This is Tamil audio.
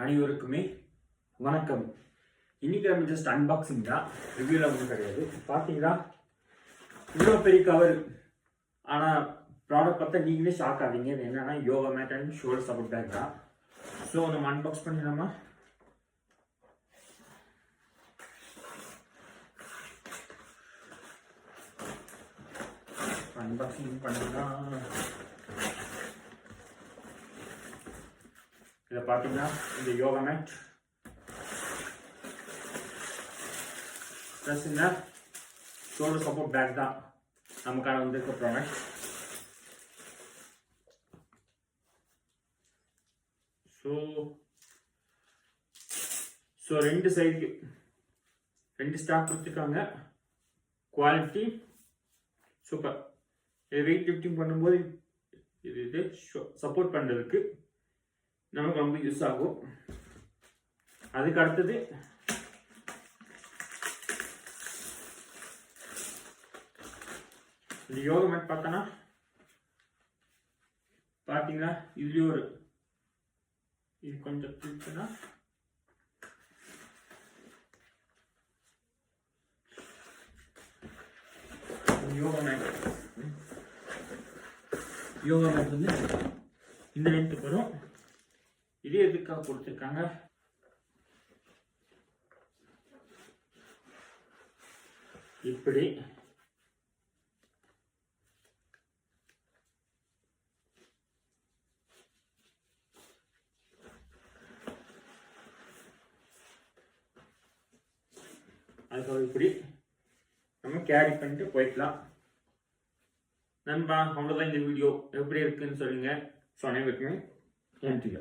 அனைவருக்குமே வணக்கம். இன்னைக்கு நம்ம ஜஸ்ட் அன்பாக்சிங் தான், ரிவ்யூல ஒன்றும் கிடையாது. பார்த்தீங்களா, இவ்வளோ பெரிய கவர். ஆனால் ப்ராடக்ட் பார்த்தா நீங்களே ஷாக் ஆவீங்க. இது என்னன்னா yoga mat and shoulder support bag தான். ஸோ நம்ம அன்பாக்ஸ் பண்ணிடலாமா? அன்பாக்சிங் பண்ணலாம். இதை பார்த்தீங்கன்னா இந்த யோகா மேட் ப்ளஸ் இந்த ஷோல்டர் சப்போர்ட் பேக் தான் நமக்கான வந்திருக்க ப்ராடக்ட். ஸோ ரெண்டு சைடுக்கு ரெண்டு ஸ்டாக் கொடுத்துருக்காங்க. Quality super. இது வெயிட் லிஃப்டிங் பண்ணும்போது இது சப்போர்ட் பண்ணுறதுக்கு நமக்கு ரொம்ப யூஸ் ஆகும். அதுக்கு அடுத்தது இந்த யோகா மேட் பார்த்தோன்னா பார்த்தீங்களா, இதுலேயும் இது கொஞ்சம் இருக்குன்னா யோகா மேட் வந்து இந்த லென்த்துக்கு வரும். இது எதுக்காக கொடுத்துருக்காங்க, இப்படி அதுக்காக இப்படி நம்ம கேரி பண்ணிட்டு போய்க்கலாம். நண்பா, அவ்வளோதான் இந்த வீடியோ. எப்படி இருக்குன்னு சொல்லுங்க. ஸோ அனைவருக்குமே நன்றி.